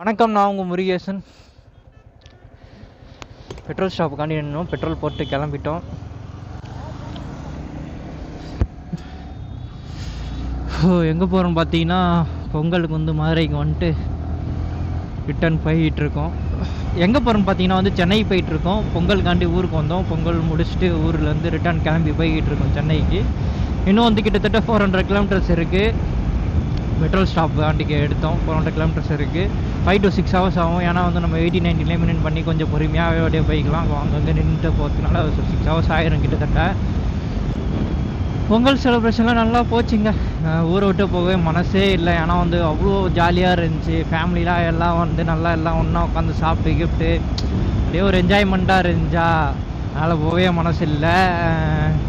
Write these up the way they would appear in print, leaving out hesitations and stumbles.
வணக்கம், நான் உங்கள் முருகேசன். பெட்ரோல் ஸ்டாப்புக்காண்டி நின்னோம், பெட்ரோல் போட்டு கிளம்பிட்டோம். எங்கே போகிறோம்னு பார்த்தீங்கன்னா, பொங்கலுக்கு வந்து மதுரைக்கு வந்துட்டு ரிட்டர்ன் போயிட்டுருக்கோம். எங்கே போகிறோம்னு பார்த்தீங்கன்னா வந்து சென்னை போயிட்டுருக்கோம். பொங்கலுக்காண்டி ஊருக்கு வந்தோம். பொங்கல் முடிச்சுட்டு ஊர்லேருந்து ரிட்டர்ன் கிளம்பி போய்கிட்டு இருக்கோம் சென்னைக்கு. இன்னும் வந்து கிட்டத்தட்ட 400 கிலோமீட்டர்ஸ் இருக்குது. பெட்ரோல் ஸ்டாப் ஆண்டிக்கு எடுத்தோம். 400 கிலோமீட்டர்ஸ் இருக்குது. 5 to 6 hours ஆகும். ஏன்னா வந்து நம்ம 80-90 மினிட் பண்ணி கொஞ்சம் பொறுமையாக அப்படியே போய்க்கலாம். அங்கங்கே நின்றுட்டு போகிறதுனால 6 hours ஆயிரும் கிட்டத்தட்ட. பொங்கல் செலிப்ரேஷன்லாம் நல்லா போச்சுங்க. ஊரை விட்டு போகவே மனசே இல்லை. ஏன்னா வந்து அவ்வளோ ஜாலியாக இருந்துச்சு. ஃபேமிலிலாம் எல்லாம் வந்து நல்லா எல்லாம் ஒன்றா உட்காந்து சாப்பிட்டு கிஃப்ட்டு அப்படியே ஒரு என்ஜாய்மெண்ட்டாக இருந்துச்சா, அதனால் போகவே மனசு இல்லை.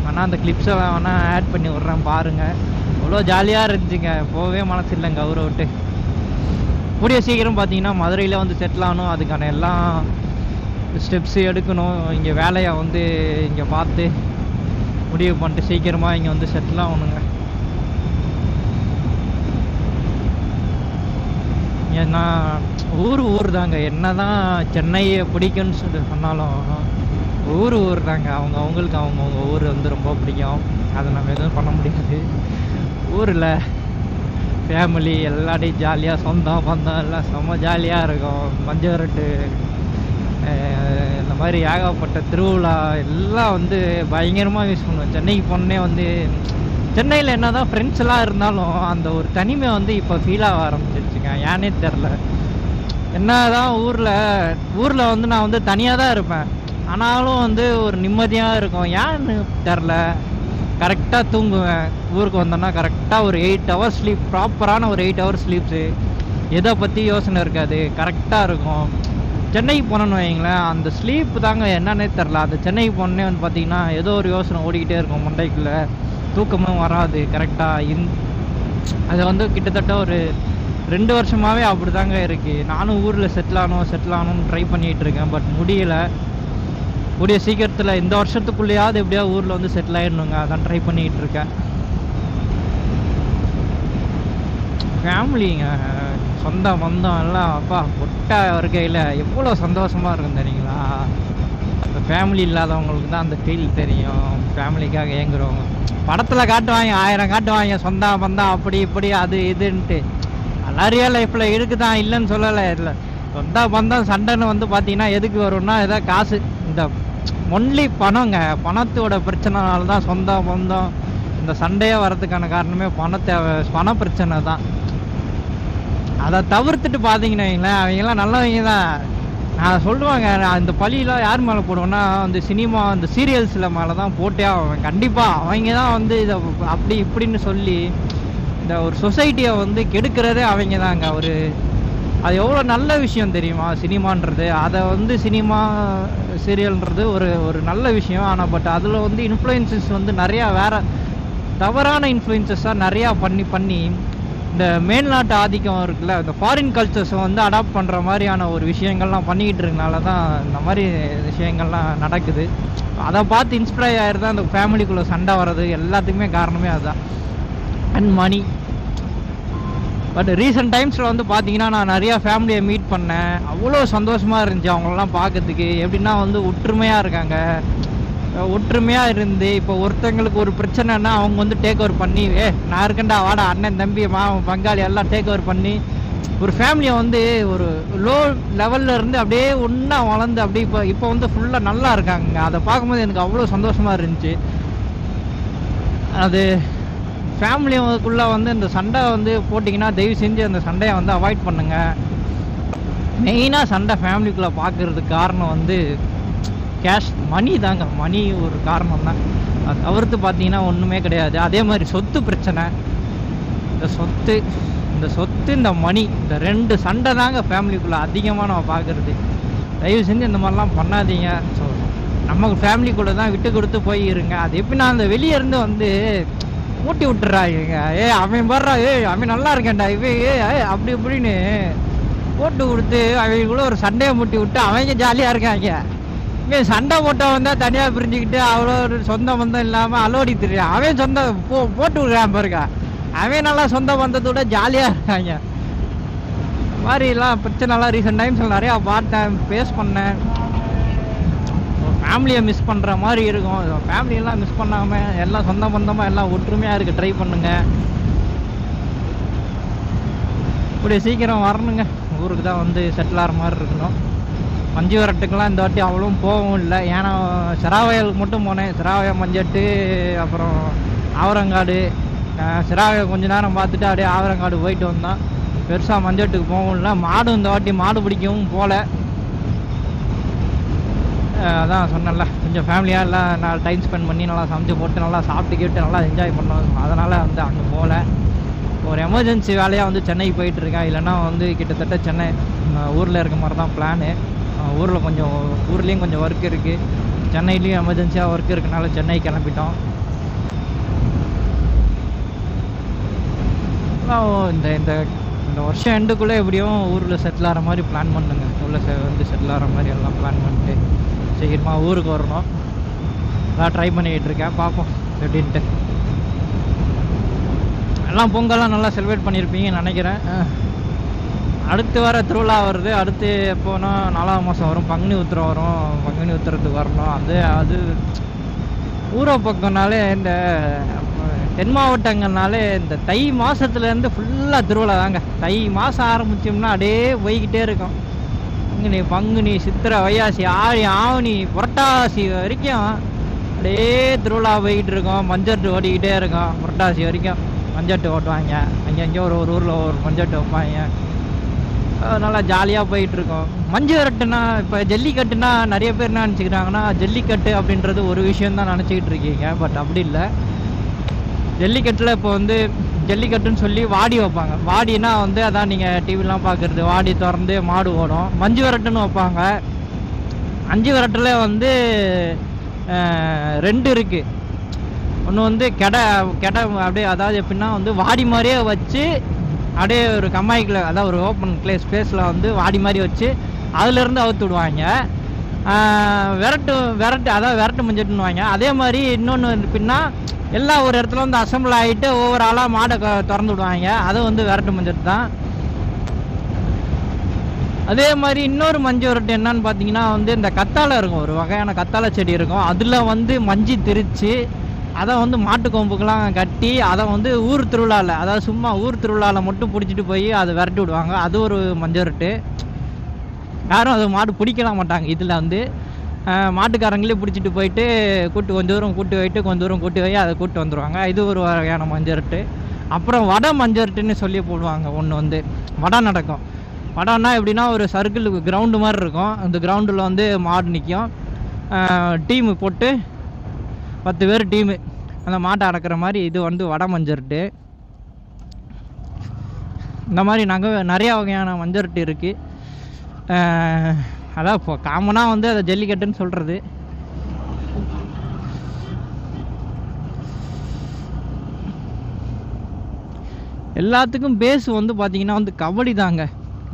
ஆனால் அந்த கிளிப்ஸை வேணால் ஆட் பண்ணி விட்றேன் பாருங்கள். அவ்வளோ ஜாலியாக இருந்துச்சுங்க. போகவே மனசு இல்லைங்க ஊரை விட்டு. கூடிய சீக்கிரம் பார்த்தீங்கன்னா மதுரையில் வந்து செட்டில் ஆகணும். அதுக்கான எல்லாம் ஸ்டெப்ஸு எடுக்கணும். இங்கே வேலையை வந்து இங்கே பார்த்து முடிவு பண்ணிட்டு சீக்கிரமாக இங்கே வந்து செட்டில் ஆகணுங்க. ஏன்னா ஊர் தாங்க. என்ன தான் சென்னையை பிடிக்குன்னு சொல்லி சொன்னாலும் ஊர் தாங்க. அவங்களுக்கு அவங்கவுங்க ஊர் வந்து ரொம்ப பிடிக்கும். அதை நம்ம எதுவும் பண்ண முடியாது. ஊரில் ஃபேமிலி எல்லாத்தையும் ஜாலியாக, சொந்தம் பந்தம் எல்லாம் செம்ம ஜாலியாக இருக்கும். மஞ்சவரட்டு இந்த மாதிரி ஏகப்பட்ட திருவிழா எல்லாம் வந்து பயங்கரமாக யூஸ் பண்ணுவோம். சென்னைக்கு போனே வந்து சென்னையில் என்ன தான் ஃப்ரெண்ட்ஸ் எல்லாம் இருந்தாலும் அந்த ஒரு தனிமை வந்து இப்போ ஃபீல் ஆக ஆரம்பிச்சிருச்சுங்க. ஏன்னே தெரில. என்ன தான் ஊரில் வந்து நான் வந்து தனியாக தான் இருப்பேன். ஆனாலும் வந்து ஒரு நிம்மதியாக இருக்கும். ஏன்னு தெரில. கரெக்டாக தூங்குவேன். ஊருக்கு வந்தோன்னா கரெக்டாக ஒரு 8 hours ஸ்லீப், ப்ராப்பரான ஒரு 8 hours ஸ்லீப்ஸு. எதை பற்றி யோசனை இருக்காது, கரெக்டாக இருக்கும். சென்னைக்கு போனோன்னு வைங்களேன், அந்த ஸ்லீப்பு தாங்க என்னன்னே தெரில. அந்த சென்னைக்கு போனோன்னே வந்து பார்த்திங்கன்னா ஏதோ ஒரு யோசனை ஓடிக்கிட்டே இருக்கும் மண்டைக்குள்ளே. தூக்கமும் வராது கரெக்டாக. அது வந்து கிட்டத்தட்ட ஒரு 2 வருஷமாகவே அப்படி தாங்க இருக்குது. நானும் ஊரில் செட்டில் ஆகணும்னு ட்ரை பண்ணிகிட்ருக்கேன். பட் முடியலை. கூடிய சீக்கிரத்தில் இந்த வருஷத்துக்குள்ளேயாவது எப்படியா ஊரில் வந்து செட்டில் ஆகிடணுங்க. அதான் ட்ரை பண்ணிக்கிட்டு இருக்கேன். ஃபேமிலிங்க, சொந்த பந்தம் எல்லாம் அப்பா ஒட்டா இருக்கையில் எவ்வளோ சந்தோஷமாக இருக்கும் தெரியுங்களா. இப்போ ஃபேமிலி இல்லாதவங்களுக்கு தான் அந்த ஃபீல் தெரியும். ஃபேமிலிக்காக ஏங்குறவங்க படத்தில் காட்டுவாங்க, 1000 காட்டுவாங்க சொந்த பந்தம் அப்படி இப்படி அது இதுன்ட்டு. எல்லாம் ரியல் லைஃப்பில் இருக்குதான், இல்லைன்னு சொல்லலை. இல்லை, சொந்த பந்தம் சண்டைன்னு வந்து பார்த்தீங்கன்னா எதுக்கு வரும்னா ஏதாவது காசு, இந்த ஒன்லி பணங்க. பணத்தோட பிரச்சனைனால தான் சொந்த பந்தம் இந்த சண்டையே வர்றதுக்கான காரணமே பண பிரச்சனை தான். அதை தவிர்த்துட்டு பார்த்தீங்கன்னா வைங்களேன், அவங்கெல்லாம் நல்லவங்க தான். நான் சொல்லுவாங்க, நான் இந்த பழியெல்லாம் யார் மேலே போடுவேன்னா வந்து சினிமா இந்த சீரியல்ஸில் மேலே தான் போட்டே ஆவேன் கண்டிப்பாக. அவங்க தான் வந்து இதை அப்படி இப்படின்னு சொல்லி இந்த ஒரு சொசைட்டியை வந்து கெடுக்கிறதே அவங்க தாங்க. அது எவ்வளோ நல்ல விஷயம் தெரியுமா சினிமான்றது. அதை வந்து சினிமா சீரியல்ன்றது ஒரு நல்ல விஷயம். ஆனால் பட் அதில் வந்து இன்ஃப்ளூயன்சஸ் வந்து நிறையா வேறு தவறான இன்ஃப்ளூயன்சஸாக நிறையா பண்ணி இந்த மேல்நாட்டு ஆதிக்கம் இருக்குல்ல, இந்த ஃபாரின் கல்ச்சர்ஸை வந்து அடாப்ட் பண்ணுற மாதிரியான ஒரு விஷயங்கள்லாம் பண்ணிக்கிட்டு இருக்கனால தான் இந்த மாதிரி விஷயங்கள்லாம் நடக்குது. அதை பார்த்து இன்ஸ்பயர் ஆகிட்டு தான் இந்த ஃபேமிலிக்குள்ளே சண்டை வர்றது எல்லாத்துக்குமே காரணமே அதுதான். And money. பட் ரீசெண்ட் டைம்ஸில் வந்து பார்த்தீங்கன்னா நான் நிறையா ஃபேமிலியை மீட் பண்ணேன். அவ்வளோ சந்தோஷமாக இருந்துச்சு அவங்களெல்லாம் பார்க்கறதுக்கு. எப்படின்னா வந்து ஒற்றுமையாக இருக்காங்க. ஒற்றுமையாக இருந்து இப்போ ஒருத்தங்களுக்கு ஒரு பிரச்சனைன்னா அவங்க வந்து டேக் ஓவர் பண்ணி, நான் இருக்கேன்டா வாடா, அண்ணன் தம்பி மாவன் பங்காளி எல்லாம் டேக் ஓவர் பண்ணி ஒரு ஃபேமிலியை வந்து ஒரு லோ லெவலில் இருந்து அப்படியே ஒன்றா வளர்ந்து அப்படியே இப்போ வந்து ஃபுல்லாக நல்லா இருக்காங்க. அதை பார்க்கும்போது எனக்கு அவ்வளோ சந்தோஷமாக இருந்துச்சு. அது ஃபேமிலிக்குள்ளே வந்து இந்த சண்டை வந்து போட்டிங்கன்னா தயவு செஞ்சு அந்த சண்டையை வந்து அவாய்ட் பண்ணுங்கள். மெயினாக சண்டை ஃபேமிலிக்குள்ளே பார்க்குறதுக்கு காரணம் வந்து மணி தாங்க. மணி ஒரு காரணம் தான். அதை தவிர்த்து பார்த்தீங்கன்னா ஒன்றுமே கிடையாது. அதே மாதிரி சொத்து பிரச்சனை, இந்த சொத்து இந்த மணி, இந்த 2 சண்டை தாங்க ஃபேமிலிக்குள்ளே அதிகமாக நம்ம பார்க்குறது. தயவு செஞ்சு இந்த மாதிரிலாம் பண்ணாதீங்க. ஸோ நமக்கு ஃபேமிலிக்குள்ளே தான் விட்டு கொடுத்து போய் இருங்க. அது எப்படின்னா அந்த வெளியே இருந்து வந்து மூட்டி விட்டுறாங்க. அவன் வர்றா, அவன் நல்லா இருக்கேன்டா, அப்படி இப்படின்னு போட்டு கொடுத்து அவங்களுக்குள்ள ஒரு சண்டையை மூட்டி விட்டு அவங்க ஜாலியாக இருக்காங்க. இங்கே சண்டை போட்டவன் வந்தால் தனியாக பிரிஞ்சுக்கிட்டு அவ்வளோ ஒரு சொந்த பந்தம் இல்லாமல் அலோடி தெரியும். அவன் போட்டு விடுறான் பாருங்க. அவன் நல்லா சொந்த பந்தத்தோட ஜாலியாக இருக்காங்க. மாதிரிலாம் பிரச்சனைலாம் ரீசெண்ட் டைம்ஸில் நிறையா பார்த்தேன், ஃபேஸ் பண்ணேன். ஃபேமிலியை மிஸ் பண்ணுற மாதிரி இருக்கும். ஃபேமிலியெல்லாம் மிஸ் பண்ணாமல் எல்லாம் சொந்த பந்தமாக எல்லாம் ஒற்றுமையாக இருக்க ட்ரை பண்ணுங்கள். இப்படி சீக்கிரம் வரணுங்க. ஊருக்கு தான் வந்து செட்டில் ஆகிற மாதிரி இருக்கணும். மஞ்சு விரட்டுக்கெலாம் இந்த வாட்டி அவ்வளோ போகவும் இல்லை. ஏன்னா சிராவயலுக்கு மட்டும் போனேன். சிராவயம், மஞ்சட்டு, அப்புறம் ஆவரங்காடு. சிராவயை கொஞ்ச நேரம் பார்த்துட்டு அப்படியே ஆவரங்காடு போயிட்டு வந்தோம். பெருசாக மஞ்சட்டுக்கு போகவும் இல்லை. மாடும் இந்த வாட்டி மாடு பிடிக்கவும் போகல. அதான் சொன்னேன்ல, கொஞ்சம் ஃபேமிலியாக எல்லாம் நான் டைம் ஸ்பெண்ட் பண்ணி நல்லா சமைச்சு போட்டு நல்லா சாப்பிட்டு கேட்டு நல்லா என்ஜாய் பண்ணோம். அதனால் வந்து அங்கே போகல. ஒரு எமர்ஜென்சி வேலையாக வந்து சென்னைக்கு போயிட்டுருக்கேன். இல்லைன்னா வந்து கிட்டத்தட்ட சென்னை ஊரில் இருக்க மாதிரி தான் பிளானு. ஊரில் கொஞ்சம் ஊர்லேயும் கொஞ்சம் ஒர்க் இருக்குது. சென்னையிலையும் எமர்ஜென்சியாக ஒர்க் இருக்கனால சென்னை கிளம்பிட்டோம். இந்த இந்த இந்த வருஷம் எண்டுக்குள்ளே எப்படியும் ஊரில் செட்டில் ஆகிற மாதிரி பிளான் பண்ணுங்க. ஊரில் வந்து செட்டில் ஆகிற மாதிரி எல்லாம் பிளான் பண்ணிட்டு சீக்கிரமாக ஊருக்கு வரணும். அதான் ட்ரை பண்ணிக்கிட்டு இருக்கேன். பார்ப்போம் எப்படின்ட்டு. எல்லாம் பொங்கல்லாம் நல்லா செலிப்ரேட் பண்ணியிருப்பீங்கன்னு நினைக்கிறேன். அடுத்து வர திருவிழா வருது. அடுத்து எப்போனா 4ஆம் மாதம் வரும். பங்குனி உத்திரம் வரும். பங்குனி உத்திரத்துக்கு வரணும். அது ஊரை பக்கம்னாலே இந்த தென் மாவட்டங்கள்னாலே இந்த தை மாதத்துலேருந்து ஃபுல்லாக திருவிழா தாங்க. தை மாதம் ஆரம்பித்தோம்னா அப்படியே போய்கிட்டே இருக்கும். பங்குனி, சித்திரை, வைகாசி, ஆடி, ஆவணி, புரட்டாசி வரைக்கும் அப்படியே திருவிழா போய்கிட்டு இருக்கோம். மஞ்சட்டு ஓடிக்கிட்டே இருக்கும். புரட்டாசி வரைக்கும் மஞ்சட்டு ஓட்டுவாங்க. அங்கங்கே ஒரு ஊரில் ஒரு மஞ்சட்டு வைப்பாங்க. நல்லா ஜாலியாக போயிட்டுருக்கோம். மஞ்சு விரட்டுனா இப்போ ஜல்லிக்கட்டுனா நிறைய பேர் என்ன நினச்சிக்கிறாங்கன்னா, ஜல்லிக்கட்டு அப்படின்றது ஒரு விஷயந்தான் நினச்சிக்கிட்டு இருக்கீங்க. பட் அப்படி இல்லை. ஜல்லிக்கட்டில் இப்போ வந்து ஜல்லிக்கட்டுன்னு சொல்லி வாடி வைப்பாங்க. வாடினா வந்து அதான் நீங்கள் டிவிலாம் பார்க்குறது, வாடி திறந்து மாடு ஓடும். மஞ்சு விரட்டுன்னு வைப்பாங்க. மஞ்சு விரட்டில் வந்து 2 இருக்குது. ஒன்று வந்து கெடை அப்படியே, அதாவது எப்படின்னா வந்து வாடி மாதிரியே வச்சு அப்படியே ஒரு கம்மாய்க்கில், அதாவது ஒரு ஓப்பன் ஸ்பேஸில் வந்து வாடி மாதிரி வச்சு அதுலேருந்து அவுத்து விடுவாங்க. விரட்டு அதாவது விரட்டு மஞ்சட்டுன்னு வாங்க. அதே மாதிரி இன்னொன்று எப்படின்னா எல்லாம் ஒரு இடத்துல வந்து அசம்பிள் ஆகிட்டு ஒவ்வொரு ஆளாக மாடை திறந்து விடுவாங்க. அதை வந்து விரட்டு மஞ்சட்டு தான். அதே மாதிரி இன்னொரு மஞ்சு விரட்டு என்னன்னு பார்த்தீங்கன்னா வந்து இந்த கத்தாழை இருக்கும். ஒரு வகையான கத்தாழை செடி இருக்கும். அதில் வந்து மஞ்சு திரித்து அதை வந்து மாட்டு கொம்புக்கெலாம் கட்டி அதை வந்து ஊர் திருவிழாவில், அதாவது சும்மா ஊர் திருவிழாவில் மட்டும் பிடிச்சிட்டு போய் அதை விரட்டி விடுவாங்க. அது ஒரு மஞ்சு விரட்டு. யாரும் அது மாடு பிடிக்கலாம் மாட்டாங்க. இதில் வந்து மாட்டுக்காரங்களே பிடிச்சிட்டு போயிட்டு கொஞ்சம் தூரம் கூட்டி போய் அதை கூப்பிட்டு வந்துடுவாங்க. இது ஒரு வகையான மஞ்சு விரட்டு. அப்புறம் வடை மஞ்சு விரட்டுன்னு சொல்லி போடுவாங்க. ஒன்று வந்து வடை நடக்கும். வடைன்னா எப்படின்னா ஒரு சர்க்கிள் கிரவுண்டு மாதிரி இருக்கும். அந்த கிரவுண்டில் வந்து மாடு நிற்கும். டீமு போட்டு 10 பேர் டீமு அந்த மாட்டை அடக்கிற மாதிரி. இது வந்து வடை மஞ்சு விரட்டு. இந்த மாதிரி நிறையா வகையான மஞ்சு விரட்டு இருக்குது. அதான் இப்போ காமனாக வந்து அதை ஜல்லிக்கட்டுன்னு சொல்கிறது. எல்லாத்துக்கும் பேஸ் வந்து பார்த்திங்கன்னா வந்து கபடி தாங்க.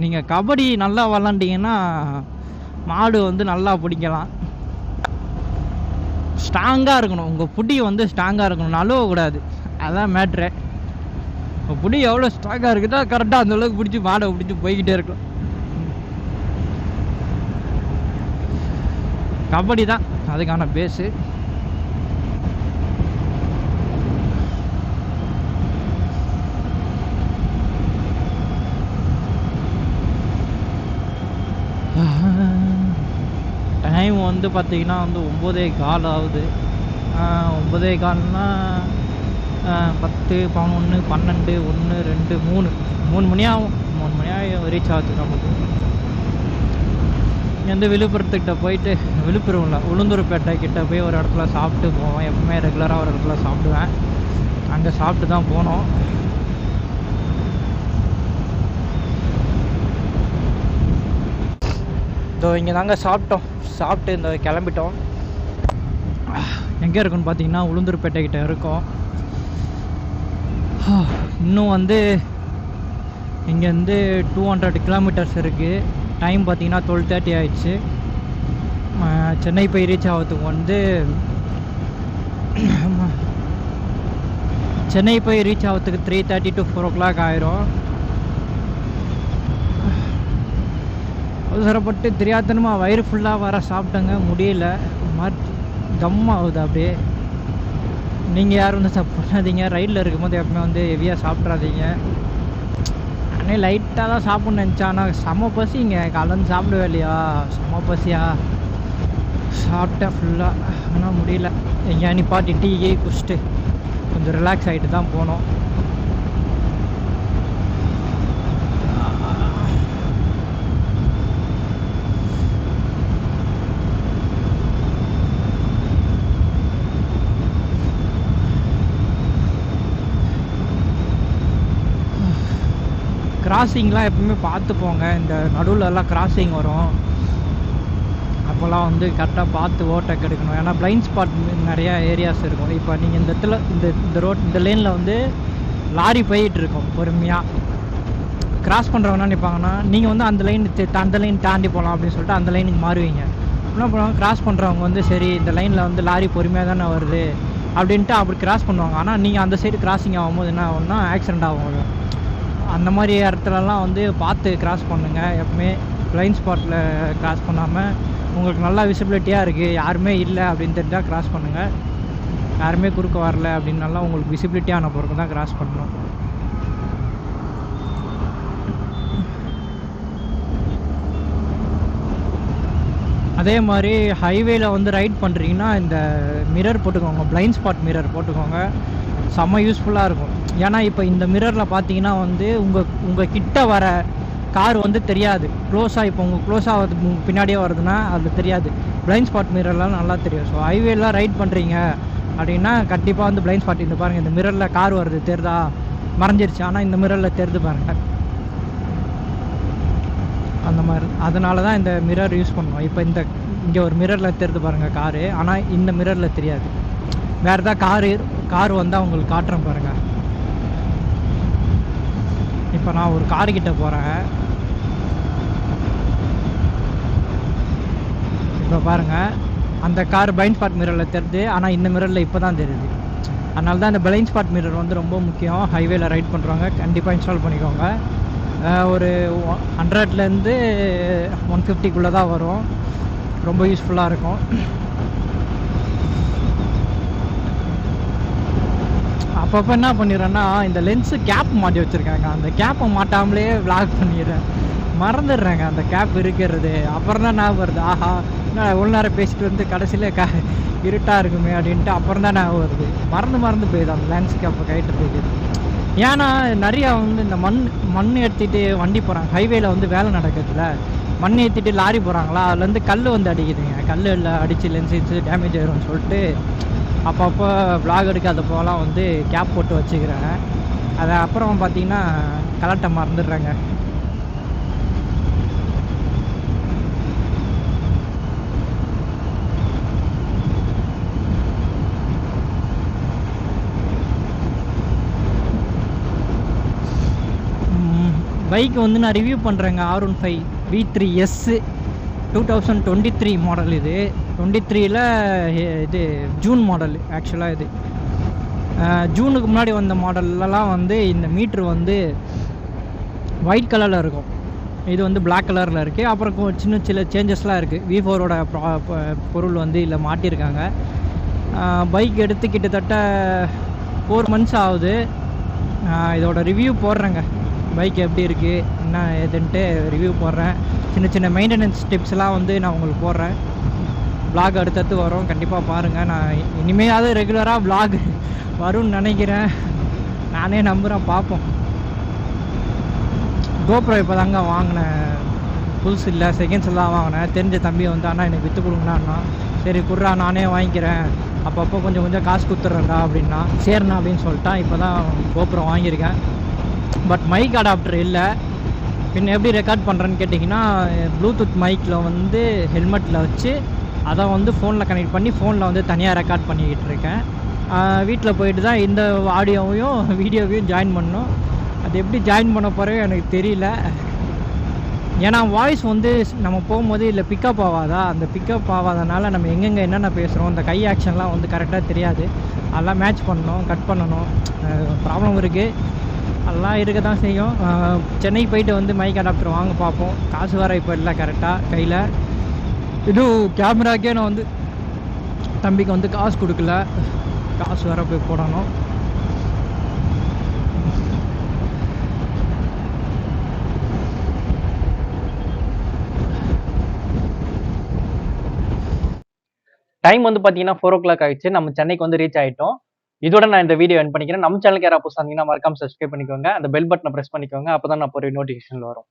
நீங்கள் கபடி நல்லா விளாண்டிங்கன்னா மாடு வந்து நல்லா பிடிக்கலாம். ஸ்ட்ராங்காக இருக்கணும். உங்கள் புடி வந்து ஸ்ட்ராங்காக இருக்கணும், நழுவக்கூடாது. அதான் மேட்ரு. உங்கள் புடி எவ்வளோ ஸ்ட்ராங்காக இருக்குதோ கரெக்டாக அந்தளவுக்கு பிடிச்சி மாடை பிடிச்சி போய்கிட்டே இருக்கலாம். கபடி தான் அதுக்கான பேஸு. டைம் வந்து பார்த்திங்கன்னா வந்து 9:15 ஆகுது. 9:15னா 10, 11, 12, 1, 2, 3 மணி ஆகும். 3 மணி ஆகும் ரீச் ஆகுது நமக்கு. இங்கேருந்து விழுப்புரத்துக்கிட்ட போயிட்டு, விழுப்புரம் இல்லை உளுந்தூர்பேட்டை கிட்ட போய் ஒரு இடத்துல சாப்பிட்டு போவோம். எப்பவுமே ரெகுலராக ஒரு இடத்துல சாப்பிடுவேன். அங்கே சாப்பிட்டு தான் போனோம். இதோ இங்கே தாங்க சாப்பிட்டு இந்த கிளம்பிட்டோம். எங்கே இருக்குன்னு பார்த்தீங்கன்னா உளுந்தூர்பேட்டை கிட்ட இருக்கோம். இன்னும் வந்து இங்கேருந்து 200 கிலோமீட்டர்ஸ் இருக்குது. டைம் பார்த்தீங்கன்னா 12:30 ஆயிடுச்சு. சென்னை போய் ரீச் ஆகிறதுக்கு வந்து சென்னை போய் ரீச் ஆகிறதுக்கு 3:30 to 4 o'clock ஆயிரும். அவசரப்பட்டு தெரியாதனமாக வயிறு ஃபுல்லாக வர சாப்பிட்டேங்க, முடியல. மாதிரி தம் ஆகுது அப்படியே. நீங்கள் யாரும் வந்து பண்ணாதீங்க. ரயிலில் இருக்கும்போது எப்பவுமே வந்து ஹெவியாக சாப்பிட்றாதீங்க. நானே லைட்டாக தான் சாப்பிட்ணுன்னு நினச்சேன், ஆனால் செம பசிங்க. காலையில் சாப்பிடவே இல்லையா, செம பசியா சாப்பிட்டேன் ஃபுல்லாக. ஆனால் முடியல. எங்கேயா நிப்பாட்டி டீ குடிச்சிட்டு கொஞ்சம் ரிலாக்ஸ் ஆகிட்டு தான் போனோம். கிராசிங்லாம் எப்பவுமே பார்த்து போங்க. இந்த நடுவில்லாம் கிராசிங் வரும், அப்போல்லாம் வந்து கரெக்டாக பார்த்து ஓட்டை எடுக்கணும். ஏன்னா பிளைண்ட் ஸ்பாட் நிறையா ஏரியாஸ் இருக்கும். இப்போ நீங்கள் இந்த இடத்துல இந்த லேனில் வந்து லாரி போயிட்டு இருக்கோம் பொறுமையாக. கிராஸ் பண்ணுறவங்க நினைப்பாங்கன்னா நீங்கள் வந்து அந்த லைன் தாண்டி போகலாம் அப்படின்னு சொல்லிட்டு அந்த லைனுக்கு மாறுவீங்க. என்ன பண்ணுவாங்க, கிராஸ் பண்ணுறவங்க வந்து சரி இந்த லைனில் வந்து லாரி பொறுமையாக தானே வருது அப்படின்ட்டு அப்படி கிராஸ் பண்ணுவாங்க. ஆனால் நீங்கள் அந்த சைடு கிராசிங் ஆகும்போது என்ன ஆகும்னா ஆக்சிடெண்ட் ஆகும். அந்த மாதிரி இடத்துலலாம் வந்து பார்த்து கிராஸ் பண்ணுங்கள். எப்பவுமே பிளைண்ட் ஸ்பாட்டில் கிராஸ் பண்ணாமல் உங்களுக்கு நல்லா விசிபிலிட்டியாக இருக்குது, யாருமே இல்லை அப்படின்னு தெரிஞ்சால் கிராஸ் பண்ணுங்கள். யாருமே குறுக்க வரல அப்படின்னால உங்களுக்கு விசிபிலிட்டியான பொருட்கள் தான் கிராஸ் பண்ணணும். அதே மாதிரி ஹைவேல வந்து ரைட் பண்ணுறீங்கன்னா இந்த மிரர் போட்டுக்கோங்க, பிளைண்ட் ஸ்பாட் மிரர் போட்டுக்கோங்க. செம்ம யூஸ்ஃபுல்லாக இருக்கும். ஏன்னா இப்போ இந்த மிரரில் பார்த்தீங்கன்னா வந்து உங்கள் கிட்ட வர கார் வந்து தெரியாது. க்ளோஸாக இப்போ உங்கள் க்ளோஸாக பின்னாடியே வருதுன்னா அது தெரியாது. பிளைண்ட் ஸ்பாட் மிரர்லாம் நல்லா தெரியும். ஸோ ஹைவேலாம் ரைட் பண்ணுறீங்க அப்படின்னா கண்டிப்பாக வந்து பிளைண்ட் ஸ்பாட் இந்த பாருங்கள், இந்த மிரரில் கார் வருது தெரிதா, மறைஞ்சிருச்சு, ஆனால் இந்த மிரரில் தெரிது பாருங்கள். அந்த மாதிரி அதனால தான் இந்த மிரர் யூஸ் பண்ணுவோம். இப்போ இங்கே ஒரு மிரரில் தெரிது பாருங்கள் காரு, ஆனால் இந்த மிரரில் தெரியாது. வேறு ஏதாவது கார் வந்தால் உங்களுக்கு காட்டுறேன் பாருங்கள். இப்போ நான் ஒரு கார்கிட்ட போகிறேன். இப்போ பாருங்கள், அந்த கார் பிளைண்ட் ஸ்பாட் மிரரில் தெரியுது, ஆனால் இந்த மிரரில் இப்போ தான் தெரியுது. அதனால தான் இந்த பிளைண்ட் ஸ்பாட் மிரர் வந்து ரொம்ப முக்கியம். ஹைவேல ரைட் பண்ணுறவங்க கண்டிப்பாக இன்ஸ்டால் பண்ணிக்கோங்க. ஒரு 100லேருந்து 150க்குள்ளே தான் வரும். ரொம்ப யூஸ்ஃபுல்லாக இருக்கும். அப்பப்போ என்ன பண்ணிடுறேன்னா இந்த லென்ஸு கேப் மாட்டி வச்சுருக்காங்க, அந்த கேப்பை மாட்டாமலே விளாக் பண்ணிடுறேன், மறந்துடுறேங்க அந்த கேப் இருக்கிறது. அப்புறம் தான் ஞாபகம் வருது, ஆஹா நான் எவ்வளோ நேரம் பேசிட்டு வந்து கடைசியில் இருட்டாக இருக்குமே அப்படின்ட்டு அப்புறம் தான் ஞாபகம் வருது. மறந்து போயிடுது அந்த லென்ஸ் கேப்பை கைட்டுறதுக்கு. ஏன்னா நிறையா வந்து இந்த மண் ஏற்றிட்டு வண்டி போகிறாங்க. ஹைவேல வந்து வேலை நடக்கிறதுல மண் ஏற்றிட்டு லாரி போகிறாங்களா, அதுலேருந்து கல் வந்து அடிக்குதுங்க. கல்லில் அடித்து லென்ஸு டேமேஜ் ஆகிரும்னு சொல்லிட்டு அப்பப்போ விளாக் எடுக்காதப்போலாம் வந்து கேப் போட்டு வச்சுக்கிறேன். அதை அப்புறம் பார்த்தீங்கன்னா கலட்ட மறந்துடுறேங்க. பைக் வந்து நான் ரிவ்யூ பண்ணுறேங்க. R15 V3S 2023 model. இது 23ல் இது ஜூன் மாடல். ஆக்சுவலாக இது ஜூனுக்கு முன்னாடி வந்த மாடல்லாம் வந்து இந்த மீட்ரு வந்து ஒயிட் கலரில் இருக்கும், இது வந்து பிளாக் கலரில் இருக்குது. அப்புறம் சில சேஞ்சஸ்லாம் இருக்குது. V4ஓட பொருள் வந்து இதில் மாட்டியிருக்காங்க. பைக் எடுத்து கிட்டத்தட்ட 4 months ஆகுது. இதோட ரிவ்யூ போடுறேங்க, பைக் எப்படி இருக்குது என்ன ஏதுன்ட்டு ரிவ்யூ போடுறேன். சின்ன மெயின்டெனன்ஸ் டிப்ஸ்லாம் வந்து நான் உங்களுக்கு போடுறேன். விளாக் அடுத்தடுத்து வரும், கண்டிப்பாக பாருங்கள். நான் இனிமேலாவது ரெகுலராக விளாக் வரும்னு நினைக்கிறேன், நானே நம்புகிறேன், பார்ப்போம். கோப்ரோ இப்போ தாங்க வாங்கினேன், புதுசு இல்லை, செகண்ட்ஸ் எல்லாம் வாங்கினேன். தெரிஞ்ச தம்பி வந்து அண்ணா எனக்கு விற்று கொடுங்கண்ணா. சரி குர்ரா நானே வாங்கிக்கிறேன், அப்பப்போ கொஞ்சம் காசு கொடுத்துட்றேன்டா அப்படின்னா. சரிண்ணா அப்படின்னு சொல்லிட்டான். இப்போ தான் கோப்ரோ வாங்கியிருக்கேன். பட் மைக் அடாப்டர் இல்லை. பின் எப்படி ரெக்கார்ட் பண்ணுறேன்னு கேட்டிங்கன்னா, ப்ளூடூத் மைக்கில் வந்து ஹெல்மெட்டில் வச்சு அதை வந்து ஃபோனில் கனெக்ட் பண்ணி ஃபோனில் வந்து தனியாக ரெக்கார்ட் பண்ணிக்கிட்டு இருக்கேன். வீட்டில் போயிட்டு தான் இந்த ஆடியோவையும் வீடியோவையும் ஜாயின் பண்ணணும். அது எப்படி ஜாயின் பண்ண போகிறேன் எனக்கு தெரியல. ஏன்னா வாய்ஸ் வந்து நம்ம போகும்போது இல்லை பிக்கப் ஆகாதா, அந்த பிக்கப் ஆகாதனால நம்ம எங்கெங்கே என்னென்ன பேசுகிறோம், இந்த கை ஆக்ஷன்லாம் வந்து கரெக்டாக தெரியாது. அதெல்லாம் மேட்ச் பண்ணணும், கட் பண்ணணும், ப்ராப்ளம் இருக்குது. அதெல்லாம் இருக்க தான் செய்யும். சென்னை போயிட்டு வந்து மைக் அடாப்டர் வாங்க பார்ப்போம். காசு வேறு இப்போ இல்லை கரெக்டாக கையில். இதுவும் கேமராக்கே நான் வந்து தம்பிக்கு வந்து காசு கொடுக்கல, காசு வேறு போய் போடணும். டைம் வந்து பார்த்தீங்கன்னா 4 o'clock ஆயிடுச்சு. நம்ம சென்னைக்கு வந்து ரீச் ஆயிட்டோம். இதோட நான் இந்த வீடியோ எண்ட் பண்ணிக்கிறேன். நம்ம சேனலுக்கு யாராவது புதுசா இருந்தீங்கன்னா மறக்காம சப்ஸ்கிரைப் பண்ணிக்கோங்க. அந்த பெல் பட்டனை பிரஸ் பண்ணிக்கோங்க. அப்பதான் நான் போற நோட்டிஃபிகேஷன் வரும்.